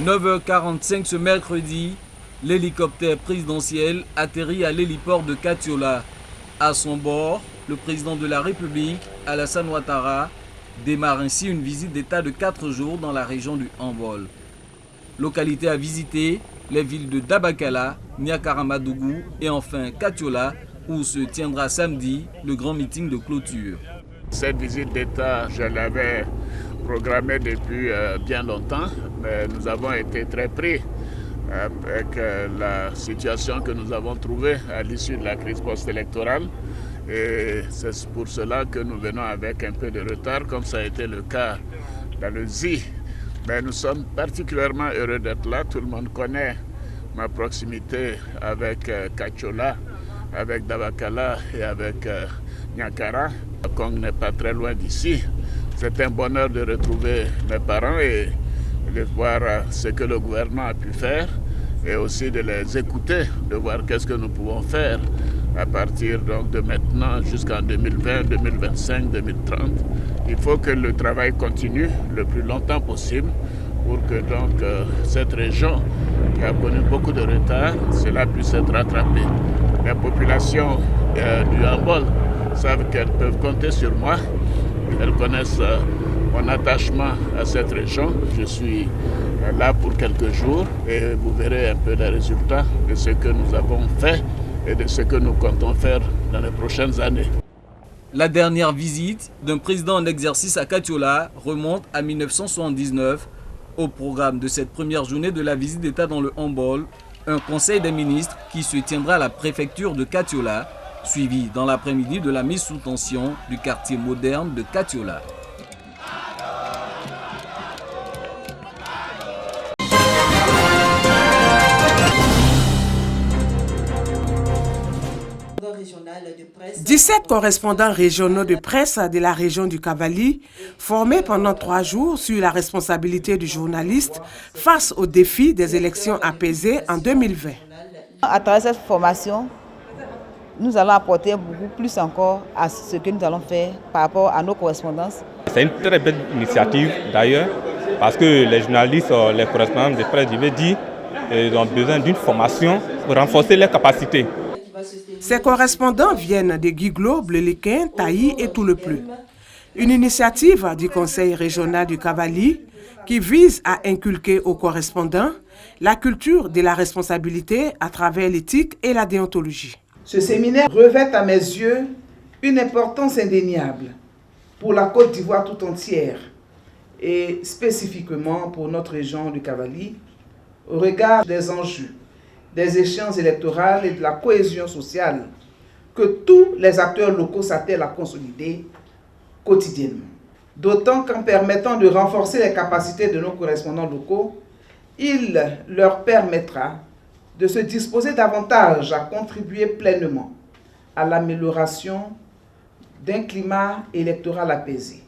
9h45 ce mercredi, l'hélicoptère présidentiel atterrit à l'héliport de Katiola. À son bord, le président de la République, Alassane Ouattara, démarre ainsi une visite d'État de 4 jours dans la région du Hambol. Localité à visiter, les villes de Dabakala, Niakaramadougou et enfin Katiola, où se tiendra samedi le grand meeting de clôture. Cette visite d'État, je l'avais programmée depuis bien longtemps, mais nous avons été très pris avec la situation que nous avons trouvée à l'issue de la crise post-électorale. Et c'est pour cela que nous venons avec un peu de retard, comme ça a été le cas dans le ZI. Mais nous sommes particulièrement heureux d'être là. Tout le monde connaît ma proximité avec Katiola, avec Dabakala et avec Niakara. Kong n'est pas très loin d'ici. C'est un bonheur de retrouver mes parents et de voir ce que le gouvernement a pu faire et aussi de les écouter, de voir qu'est-ce que nous pouvons faire à partir donc, de maintenant jusqu'en 2020, 2025, 2030. Il faut que le travail continue le plus longtemps possible pour que donc, cette région qui a connu beaucoup de retard, cela puisse être rattrapé. Les populations du Hambol savent qu'elles peuvent compter sur moi. Elles connaissent mon attachement à cette région. Je suis là pour quelques jours et vous verrez un peu les résultats de ce que nous avons fait et de ce que nous comptons faire dans les prochaines années. La dernière visite d'un président en exercice à Katiola remonte à 1979. Au programme de cette première journée de la visite d'État dans le Hambol, un conseil des ministres qui se tiendra à la préfecture de Katiola, suivi dans l'après-midi de la mise sous tension du quartier moderne de Katiola. « 17 correspondants régionaux de presse de la région du Cavali, formés pendant 3 jours sur la responsabilité du journaliste face aux défis des élections apaisées en 2020. À travers cette formation, nous allons apporter beaucoup plus encore à ce que nous allons faire par rapport à nos correspondances. C'est une très belle initiative d'ailleurs, parce que les journalistes, les correspondants de presse, je veux dire, ils ont besoin d'une formation pour renforcer leurs capacités. Ces correspondants viennent de Guiglo, Bleuliquin, Taï et tout le plus. Une initiative du Conseil régional du Cavali qui vise à inculquer aux correspondants la culture de la responsabilité à travers l'éthique et la déontologie. Ce séminaire revêt à mes yeux une importance indéniable pour la Côte d'Ivoire tout entière et spécifiquement pour notre région du Cavali au regard des enjeux, des échéances électorales et de la cohésion sociale que tous les acteurs locaux s'attellent à consolider quotidiennement. D'autant qu'en permettant de renforcer les capacités de nos correspondants locaux, il leur permettra de se disposer davantage à contribuer pleinement à l'amélioration d'un climat électoral apaisé.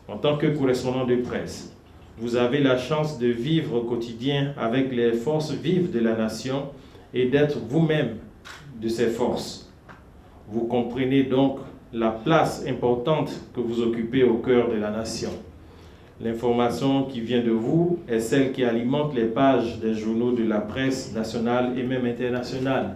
En tant que correspondant de presse, vous avez la chance de vivre au quotidien avec les forces vives de la nation et d'être vous-même de ces forces. Vous comprenez donc la place importante que vous occupez au cœur de la nation. L'information qui vient de vous est celle qui alimente les pages des journaux de la presse nationale et même internationale,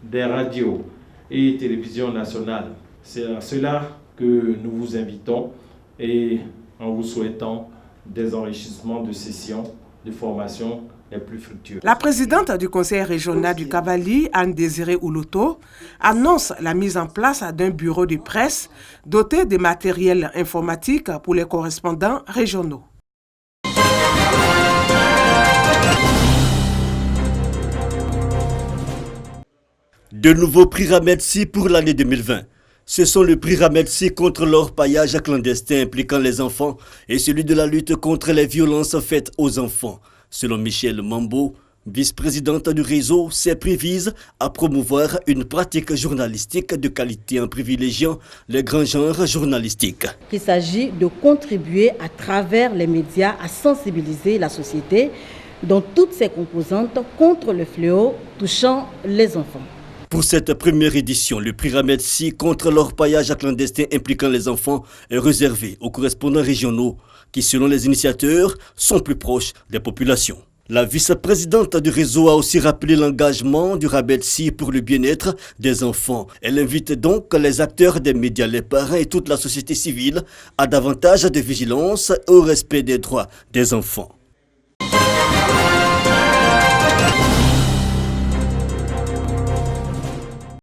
des radios et télévisions nationales. C'est à cela que nous vous invitons et en vous souhaitant des enrichissements de sessions, de formation les plus fructueux. La présidente du Conseil régional du Cavali, Anne-Désirée Ouloto, annonce la mise en place d'un bureau de presse doté de matériel informatique pour les correspondants régionaux. De nouveaux prix Ramedsi pour l'année 2020. Ce sont le prix Ramedsi contre l'orpaillage clandestin impliquant les enfants et celui de la lutte contre les violences faites aux enfants. Selon Michel Mambo, vice-présidente du réseau, ces prix visent à promouvoir une pratique journalistique de qualité en privilégiant les grands genres journalistiques. Il s'agit de contribuer à travers les médias à sensibiliser la société dans toutes ses composantes contre le fléau touchant les enfants. Pour cette première édition, le prix Ramedsi contre l'orpaillage clandestin impliquant les enfants est réservé aux correspondants régionaux qui, selon les initiateurs, sont plus proches des populations. La vice-présidente du réseau a aussi rappelé l'engagement du Rabelsi pour le bien-être des enfants. Elle invite donc les acteurs des médias, les parents et toute la société civile à davantage de vigilance au respect des droits des enfants.